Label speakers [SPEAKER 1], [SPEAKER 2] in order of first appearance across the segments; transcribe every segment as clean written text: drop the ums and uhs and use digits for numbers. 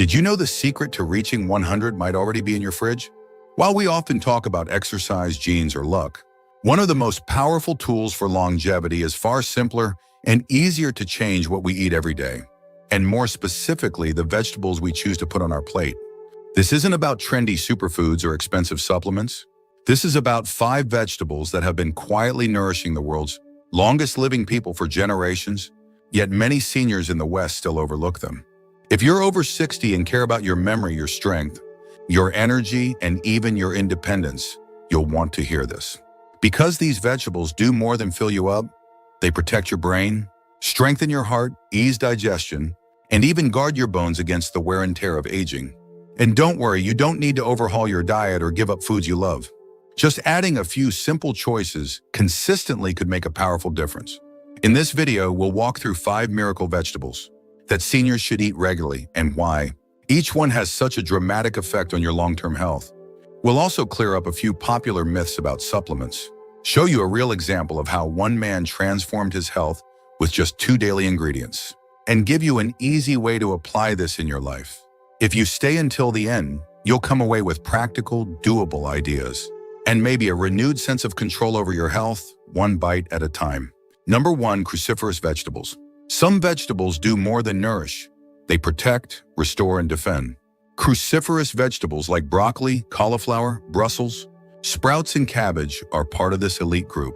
[SPEAKER 1] Did you know the secret to reaching 100 might already be in your fridge? While we often talk about exercise, genes, or luck, one of the most powerful tools for longevity is far simpler and easier to change what we eat every day, and more specifically, the vegetables we choose to put on our plate. This isn't about trendy superfoods or expensive supplements. This is about 5 vegetables that have been quietly nourishing the world's longest living people for generations, yet many seniors in the West still overlook them. If you're over 60 and care about your memory, your strength, your energy, and even your independence, you'll want to hear this. Because these vegetables do more than fill you up, they protect your brain, strengthen your heart, ease digestion, and even guard your bones against the wear and tear of aging. And don't worry, you don't need to overhaul your diet or give up foods you love. Just adding a few simple choices consistently could make a powerful difference. In this video, we'll walk through 5 miracle vegetables that seniors should eat regularly and why. Each one has such a dramatic effect on your long-term health. We'll also clear up a few popular myths about supplements, show you a real example of how one man transformed his health with just 2 daily ingredients, and give you an easy way to apply this in your life. If you stay until the end, you'll come away with practical, doable ideas, and maybe a renewed sense of control over your health, one bite at a time. Number 1, cruciferous vegetables. Some vegetables do more than nourish. They protect, restore, and defend. Cruciferous vegetables like broccoli, cauliflower, Brussels, sprouts, and cabbage are part of this elite group.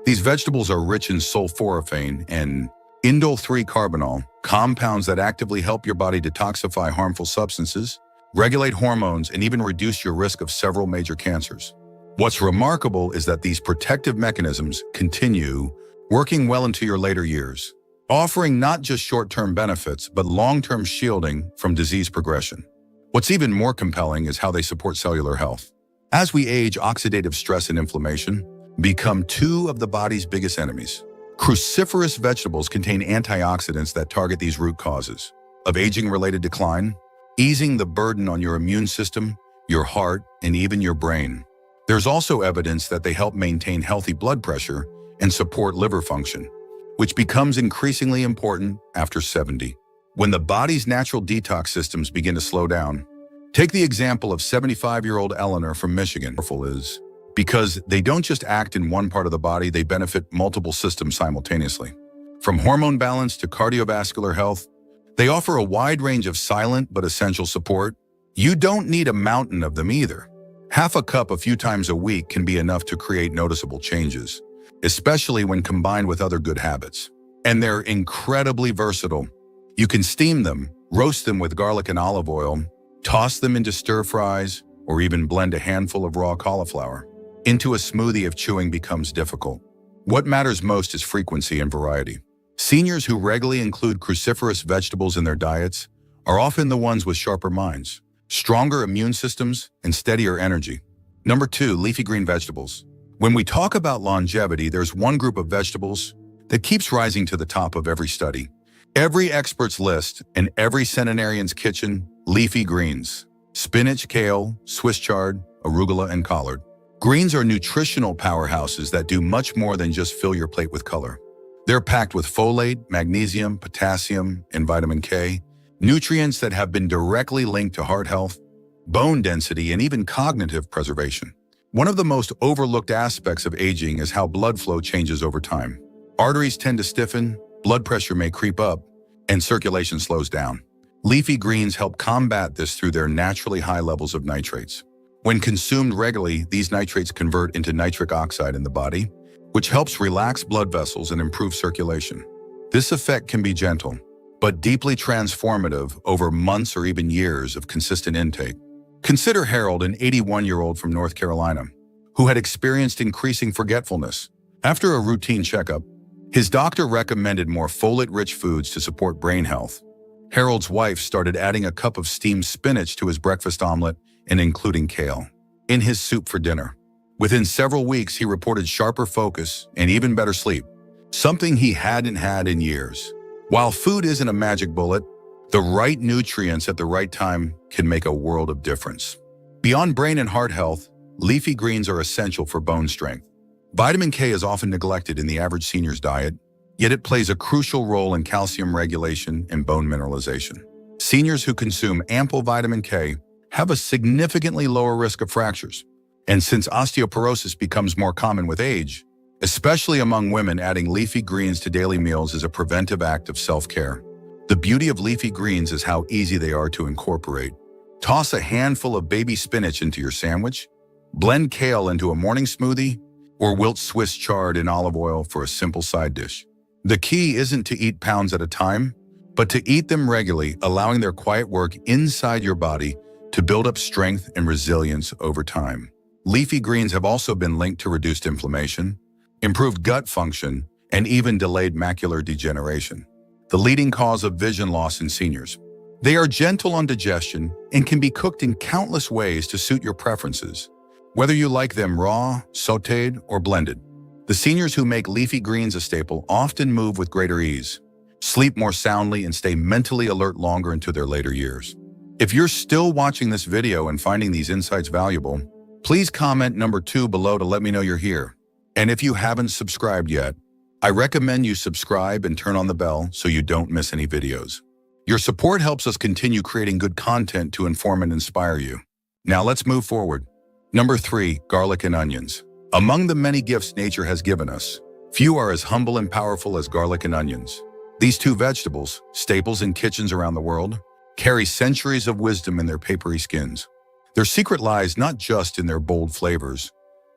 [SPEAKER 1] These vegetables are rich in sulforaphane and indole-3 carbinol, compounds that actively help your body detoxify harmful substances, regulate hormones, and even reduce your risk of several major cancers. What's remarkable is that these protective mechanisms continue working well into your later years, offering not just short-term benefits, but long-term shielding from disease progression. What's even more compelling is how they support cellular health. As we age, oxidative stress and inflammation become 2 of the body's biggest enemies. Cruciferous vegetables contain antioxidants that target these root causes of aging-related decline, easing the burden on your immune system, your heart, and even your brain. There's also evidence that they help maintain healthy blood pressure and support liver function, which becomes increasingly important after 70, when the body's natural detox systems begin to slow down. Take the example of 75-year-old Eleanor from Michigan. Is because they don't just act in one part of the body, they benefit multiple systems simultaneously. From hormone balance to cardiovascular health, they offer a wide range of silent but essential support. You don't need a mountain of them either. Half a cup a few times a week can be enough to create noticeable changes, especially when combined with other good habits. And they're incredibly versatile. You can steam them, roast them with garlic and olive oil, toss them into stir fries, or even blend a handful of raw cauliflower into a smoothie if chewing becomes difficult. What matters most is frequency and variety. Seniors who regularly include cruciferous vegetables in their diets are often the ones with sharper minds, stronger immune systems, and steadier energy. Number 2, leafy green vegetables. When we talk about longevity, there's one group of vegetables that keeps rising to the top of every study, every expert's list, and every centenarian's kitchen: leafy greens. Spinach, kale, Swiss chard, arugula, and collard. Greens are nutritional powerhouses that do much more than just fill your plate with color. They're packed with folate, magnesium, potassium, and vitamin K, nutrients that have been directly linked to heart health, bone density, and even cognitive preservation. One of the most overlooked aspects of aging is how blood flow changes over time. Arteries tend to stiffen, blood pressure may creep up, and circulation slows down. Leafy greens help combat this through their naturally high levels of nitrates. When consumed regularly, these nitrates convert into nitric oxide in the body, which helps relax blood vessels and improve circulation. This effect can be gentle, but deeply transformative over months or even years of consistent intake. Consider Harold, an 81-year-old from North Carolina, who had experienced increasing forgetfulness. After a routine checkup, his doctor recommended more folate-rich foods to support brain health. Harold's wife started adding a cup of steamed spinach to his breakfast omelet and including kale in his soup for dinner. Within several weeks, he reported sharper focus and even better sleep, something he hadn't had in years. While food isn't a magic bullet, the right nutrients at the right time can make a world of difference. Beyond brain and heart health, leafy greens are essential for bone strength. Vitamin K is often neglected in the average senior's diet, yet it plays a crucial role in calcium regulation and bone mineralization. Seniors who consume ample vitamin K have a significantly lower risk of fractures. And since osteoporosis becomes more common with age, especially among women, adding leafy greens to daily meals is a preventive act of self-care. The beauty of leafy greens is how easy they are to incorporate. Toss a handful of baby spinach into your sandwich, blend kale into a morning smoothie, or wilt Swiss chard in olive oil for a simple side dish. The key isn't to eat pounds at a time, but to eat them regularly, allowing their quiet work inside your body to build up strength and resilience over time. Leafy greens have also been linked to reduced inflammation, improved gut function, and even delayed macular degeneration, the leading cause of vision loss in seniors. They are gentle on digestion and can be cooked in countless ways to suit your preferences, whether you like them raw, sautéed, or blended. The seniors who make leafy greens a staple often move with greater ease, sleep more soundly, and stay mentally alert longer into their later years. If you're still watching this video and finding these insights valuable, please comment number 2 below to let me know you're here. And if you haven't subscribed yet, I recommend you subscribe and turn on the bell so you don't miss any videos. Your support helps us continue creating good content to inform and inspire you. Now let's move forward. Number 3, garlic and onions. Among the many gifts nature has given us, few are as humble and powerful as garlic and onions. These two vegetables, staples in kitchens around the world, carry centuries of wisdom in their papery skins. Their secret lies not just in their bold flavors,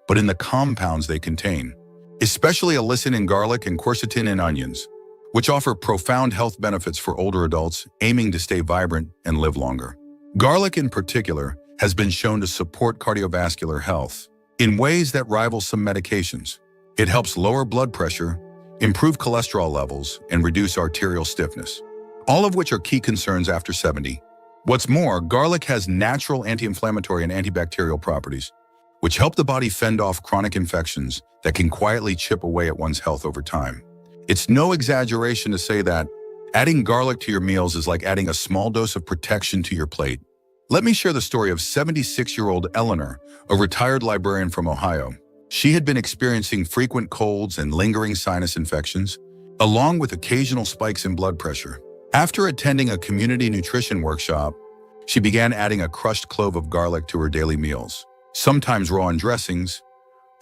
[SPEAKER 1] but in the compounds they contain, especially allicin in garlic and quercetin in onions, which offer profound health benefits for older adults aiming to stay vibrant and live longer. Garlic in particular has been shown to support cardiovascular health in ways that rival some medications. It helps lower blood pressure, improve cholesterol levels, and reduce arterial stiffness, all of which are key concerns after 70. What's more, garlic has natural anti-inflammatory and antibacterial properties, which help the body fend off chronic infections that can quietly chip away at one's health over time. It's no exaggeration to say that adding garlic to your meals is like adding a small dose of protection to your plate. Let me share the story of 76-year-old Eleanor, a retired librarian from Ohio. She had been experiencing frequent colds and lingering sinus infections, along with occasional spikes in blood pressure. After attending a community nutrition workshop, she began adding a crushed clove of garlic to her daily meals, sometimes raw in dressings,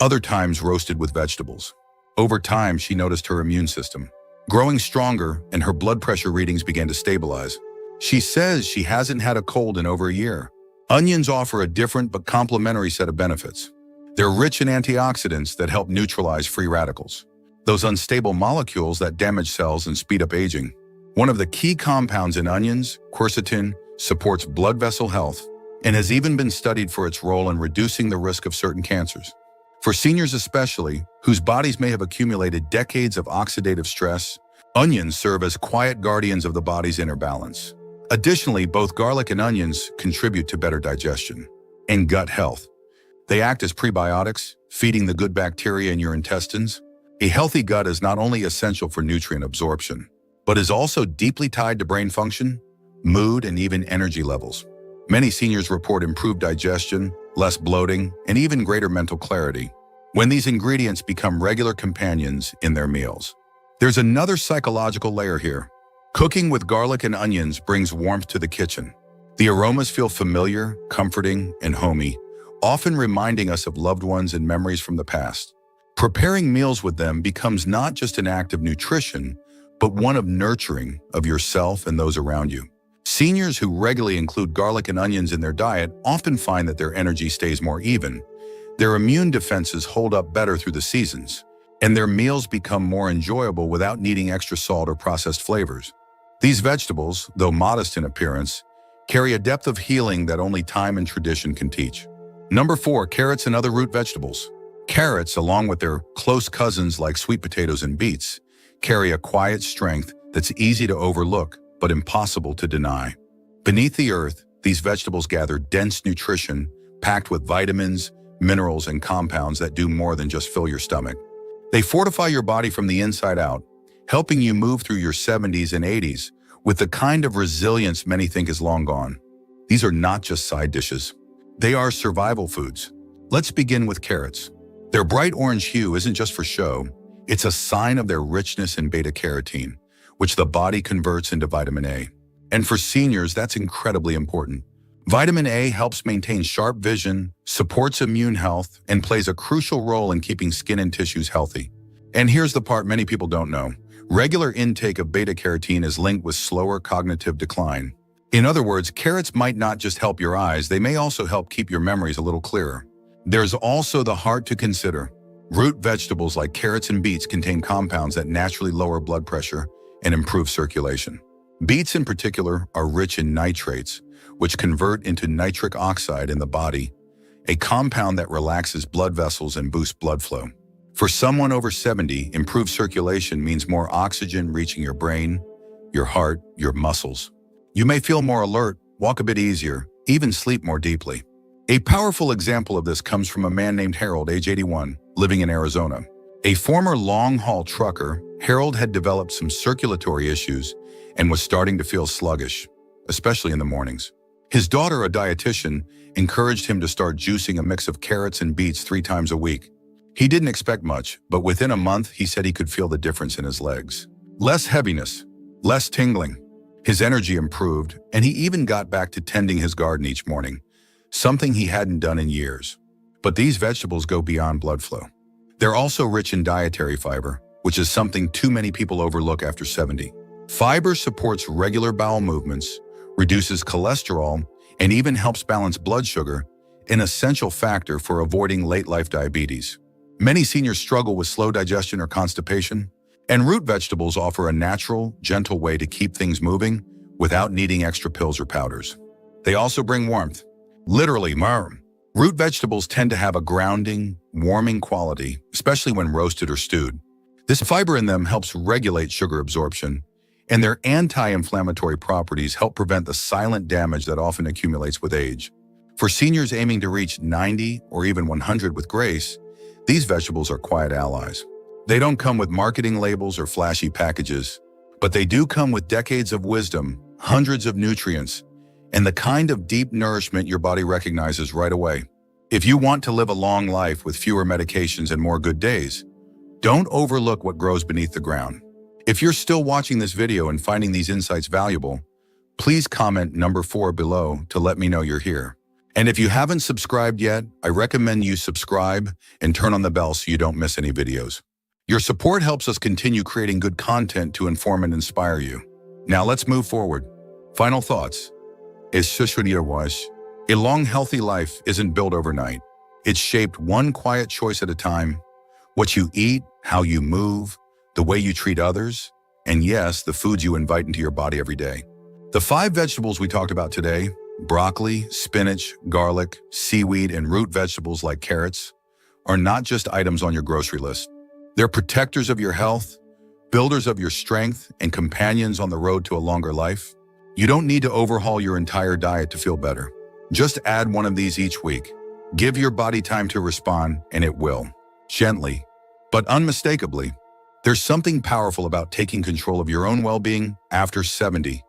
[SPEAKER 1] other times roasted with vegetables. Over time, she noticed her immune system growing stronger and her blood pressure readings began to stabilize. She says she hasn't had a cold in over a year. Onions offer a different but complementary set of benefits. They're rich in antioxidants that help neutralize free radicals, those unstable molecules that damage cells and speed up aging. One of the key compounds in onions, quercetin, supports blood vessel health and has even been studied for its role in reducing the risk of certain cancers. For seniors especially, whose bodies may have accumulated decades of oxidative stress, onions serve as quiet guardians of the body's inner balance. Additionally, both garlic and onions contribute to better digestion and gut health. They act as prebiotics, feeding the good bacteria in your intestines. A healthy gut is not only essential for nutrient absorption, but is also deeply tied to brain function, mood, and even energy levels. Many seniors report improved digestion, less bloating, and even greater mental clarity when these ingredients become regular companions in their meals. There's another psychological layer here. Cooking with garlic and onions brings warmth to the kitchen. The aromas feel familiar, comforting, and homey, often reminding us of loved ones and memories from the past. Preparing meals with them becomes not just an act of nutrition, but one of nurturing of yourself and those around you. Seniors who regularly include garlic and onions in their diet often find that their energy stays more even, their immune defenses hold up better through the seasons, and their meals become more enjoyable without needing extra salt or processed flavors. These vegetables, though modest in appearance, carry a depth of healing that only time and tradition can teach. Number 4, carrots and other root vegetables. Carrots, along with their close cousins like sweet potatoes and beets, carry a quiet strength that's easy to overlook but impossible to deny. Beneath the earth, these vegetables gather dense nutrition packed with vitamins, minerals, and compounds that do more than just fill your stomach. They fortify your body from the inside out, helping you move through your 70s and 80s with the kind of resilience many think is long gone. These are not just side dishes. They are survival foods. Let's begin with carrots. Their bright orange hue isn't just for show. It's a sign of their richness in beta-carotene, which the body converts into vitamin A. And for seniors, that's incredibly important. Vitamin A helps maintain sharp vision, supports immune health, and plays a crucial role in keeping skin and tissues healthy. And here's the part many people don't know. Regular intake of beta-carotene is linked with slower cognitive decline. In other words, carrots might not just help your eyes, they may also help keep your memories a little clearer. There's also the heart to consider. Root vegetables like carrots and beets contain compounds that naturally lower blood pressure and improve circulation. Beets in particular are rich in nitrates, which convert into nitric oxide in the body, a compound that relaxes blood vessels and boosts blood flow. For someone over 70, improved circulation means more oxygen reaching your brain, your heart, your muscles. You may feel more alert, walk a bit easier, even sleep more deeply. A powerful example of this comes from a man named Harold, age 81, living in Arizona. A former long-haul trucker, Harold had developed some circulatory issues and was starting to feel sluggish, especially in the mornings. His daughter, a dietitian, encouraged him to start juicing a mix of carrots and beets 3 times a week. He didn't expect much, but within a month, he said he could feel the difference in his legs. Less heaviness, less tingling. His energy improved, and he even got back to tending his garden each morning, something he hadn't done in years. But these vegetables go beyond blood flow. They're also rich in dietary fiber, which is something too many people overlook after 70. Fiber supports regular bowel movements, reduces cholesterol, and even helps balance blood sugar, an essential factor for avoiding late-life diabetes. Many seniors struggle with slow digestion or constipation, and root vegetables offer a natural, gentle way to keep things moving without needing extra pills or powders. They also bring warmth. Literally, warm. Root vegetables tend to have a grounding, warming quality, especially when roasted or stewed. This fiber in them helps regulate sugar absorption, and their anti-inflammatory properties help prevent the silent damage that often accumulates with age. For seniors aiming to reach 90 or even 100 with grace, these vegetables are quiet allies. They don't come with marketing labels or flashy packages, but they do come with decades of wisdom, hundreds of nutrients, and the kind of deep nourishment your body recognizes right away. If you want to live a long life with fewer medications and more good days, don't overlook what grows beneath the ground. If you're still watching this video and finding these insights valuable, please comment number 4 below to let me know you're here. And if you haven't subscribed yet, I recommend you subscribe and turn on the bell so you don't miss any videos. Your support helps us continue creating good content to inform and inspire you. Now let's move forward. Final thoughts. A long, healthy life isn't built overnight. It's shaped one quiet choice at a time. What you eat, how you move, the way you treat others, and yes, the foods you invite into your body every day. The 5 vegetables we talked about today, broccoli, spinach, garlic, seaweed, and root vegetables like carrots, are not just items on your grocery list. They're protectors of your health, builders of your strength, and companions on the road to a longer life. You don't need to overhaul your entire diet to feel better. Just add one of these each week. Give your body time to respond, and it will. Gently, but unmistakably. There's something powerful about taking control of your own well-being after 70.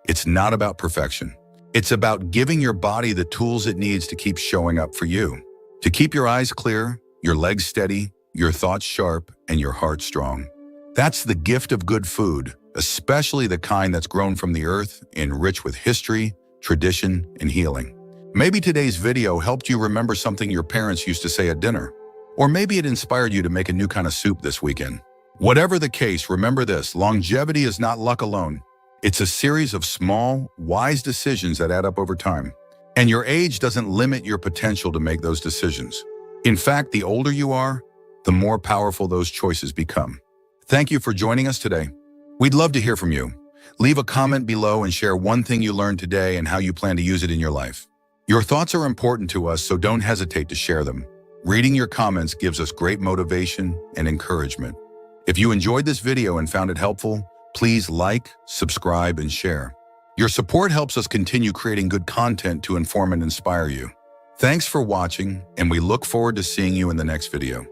[SPEAKER 1] It's not about perfection. It's about giving your body the tools it needs to keep showing up for you. To keep your eyes clear, your legs steady, your thoughts sharp, and your heart strong. That's the gift of good food, especially the kind that's grown from the earth, enriched with history, tradition, and healing. Maybe today's video helped you remember something your parents used to say at dinner. Or maybe it inspired you to make a new kind of soup this weekend. Whatever the case, remember this: longevity is not luck alone. It's a series of small, wise decisions that add up over time. And your age doesn't limit your potential to make those decisions. In fact, the older you are, the more powerful those choices become. Thank you for joining us today. We'd love to hear from you. Leave a comment below and share one thing you learned today and how you plan to use it in your life. Your thoughts are important to us, so don't hesitate to share them. Reading your comments gives us great motivation and encouragement. If you enjoyed this video and found it helpful, please like, subscribe, and share. Your support helps us continue creating good content to inform and inspire you. Thanks for watching, and we look forward to seeing you in the next video.